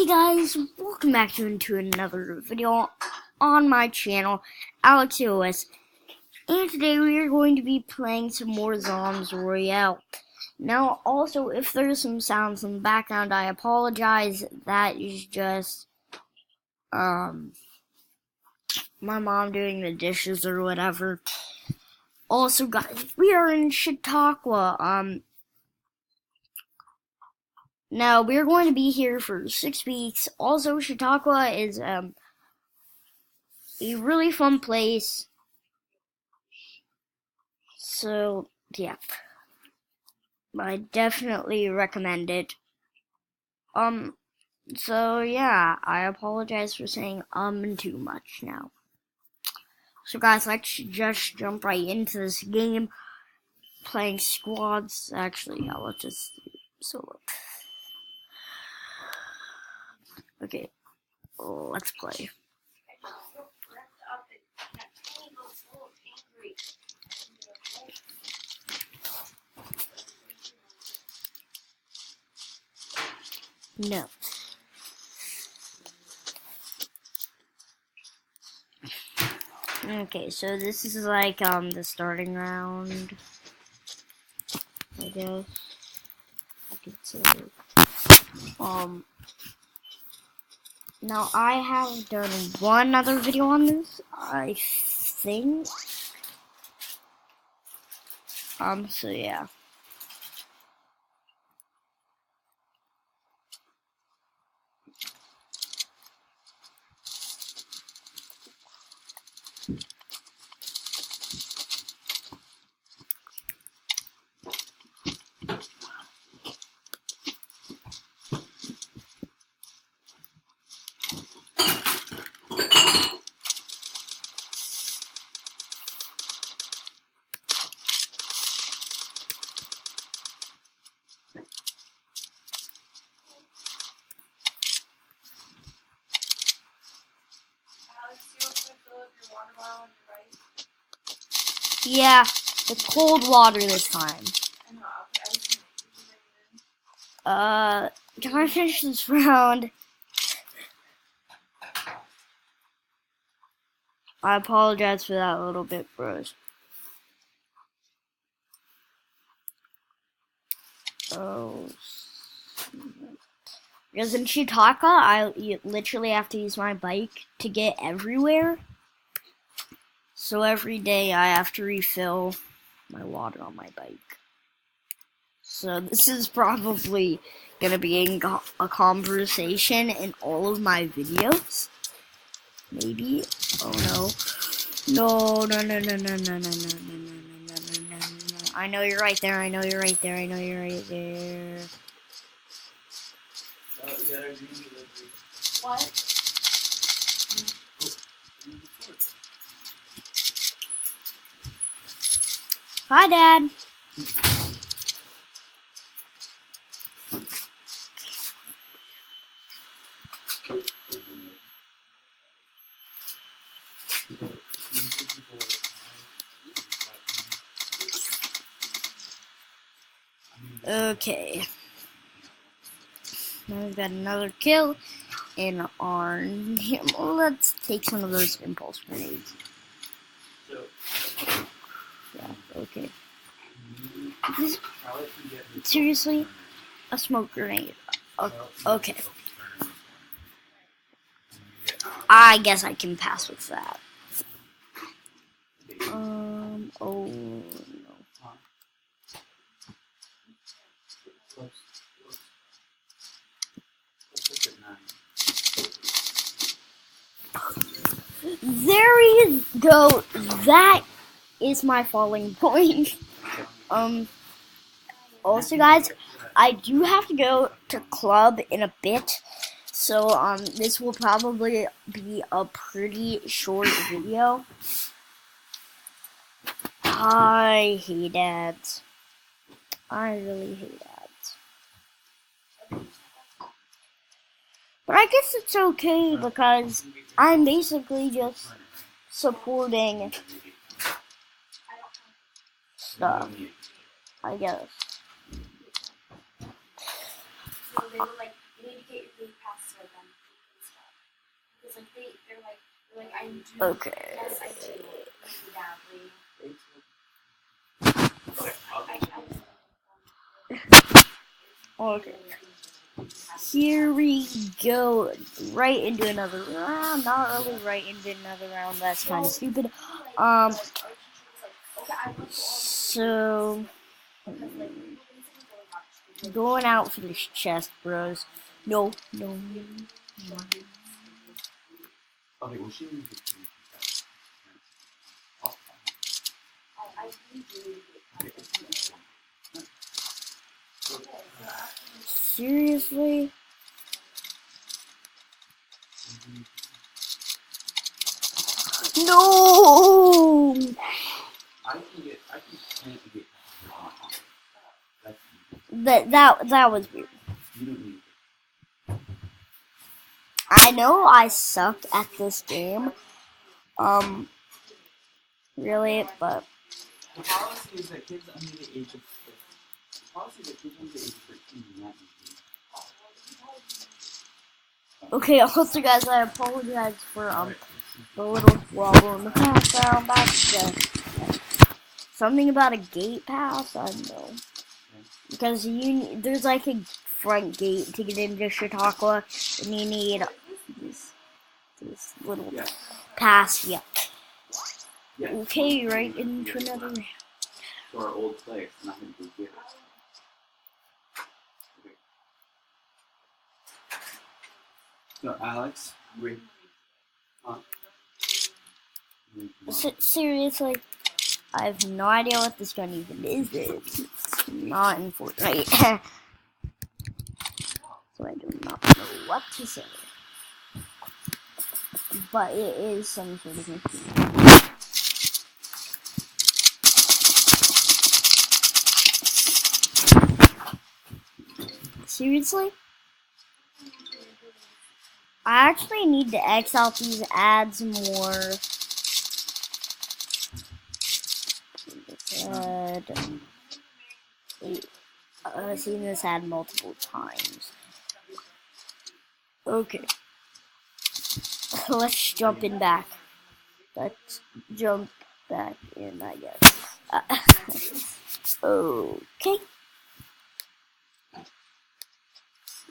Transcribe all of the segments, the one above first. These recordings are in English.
Hey guys, welcome back into another video on my channel, AlexOS. And today we are going to be playing some more Zombs Royale. Now, also, if there's some sounds in the background, I apologize. That is just, my mom doing the dishes or whatever. Also, guys, we are in Chautauqua. Now, we're going to be here for 6 weeks. Also, Chautauqua is, a really fun place. So, yeah. I definitely recommend it. So yeah, I apologize for saying too much now. So guys, let's just jump right into this game. Playing squads. Actually, yeah, let's just do solo. Okay, let's play. No. Okay, so this is like the starting round, I guess. I could say. Now I have done one other video on this, I think. So yeah. Yeah, it's cold water this time. Can I finish this round? I apologize for that little bit, bros. Oh. Because in Chautauqua, I literally have to use my bike to get everywhere. So every day I have to refill my water on my bike. So this is probably gonna be a conversation in all of my videos. Maybe. Oh no. No, no, no, no, no, no, no, no, no, no, no, no, no, no. I know you're right there. I know you're right there. I know you're right there. What? Hi, Dad. Okay. Now we've got another kill in our... Let's take some of those impulse grenades. Yeah, okay. Seriously? A smoke grenade. Okay. I guess I can pass with that. Oh no. There you go. That is my falling point. Also, guys, I do have to go to club in a bit, so this will probably be a pretty short video. I hate ads. I really hate ads. But I guess it's okay because I'm basically just supporting stuff, I guess. Okay. Okay. Here we go. Right into another round. Not really right into another round. That's kind of stupid. So going out for this chest, bros. No. Okay, well, she needs to keep Seriously? No! I can get That was weird. You don't need I know I suck at this game. Really, but The policy is that kids under the age of 13 do not need okay. Also, guys, I apologize for the little squabble in the background. That's just something about a gate pass. I don't know, because there's like a front gate to get into Chautauqua, and you need this little pass. Yeah. Okay, right into another. To our old place, nothing to here. Okay. So, Alex, wait. Seriously, I have no idea what this gun even is. It's not in Fortnite. So I do not know what to say. But it is some sort of machine. Seriously? I actually need to X out these ads more. I've seen this ad multiple times. Okay. Let's jump in back. Let's jump back in, I guess. Okay.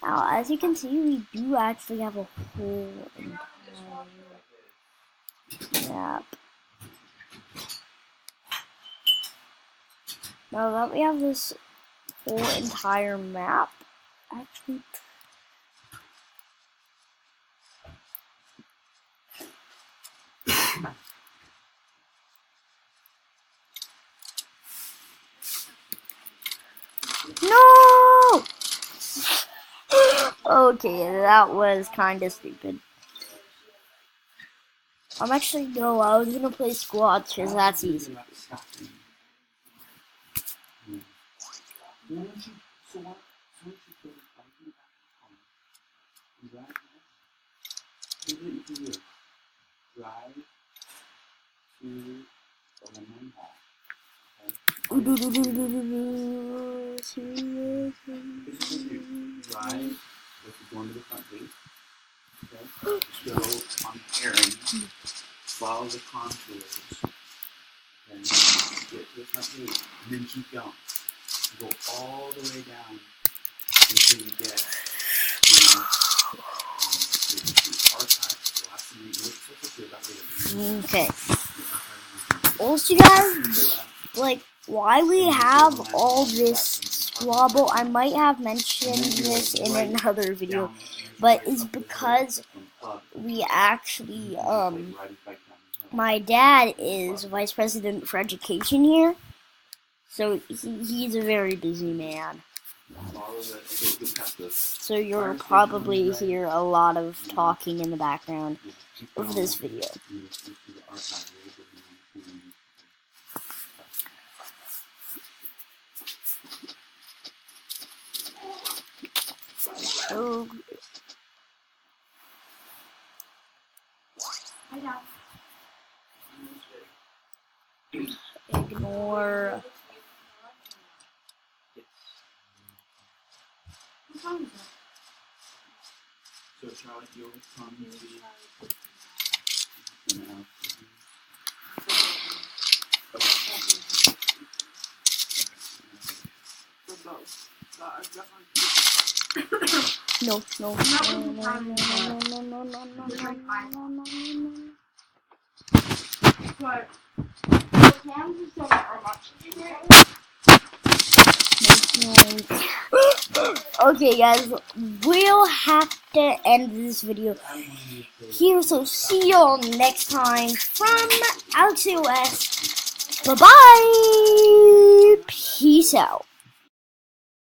Now, as you can see, we do actually have a whole entire map. Now that we have this whole entire map, actually. No! Okay, that was kind of stupid. I was gonna play squads because that's easy. Drive, go into the front gate. Okay. Go on errands. Follow the contours. Okay. Get to the front gate, and then keep going. Go all the way down until you get, the archives. The last thing you look Okay. Also, guys, like, why we have all this squabble, I might have mentioned this in another video, but it's because we actually, my dad is vice president for education here, so he's a very busy man. So you'll probably hear a lot of talking in the background of this video. So ignore. So Charlotte, you'll come to and out. No. Okay, guys, we'll have to end this video here, so see y'all next time from AlexOS. Bye-bye! Peace out.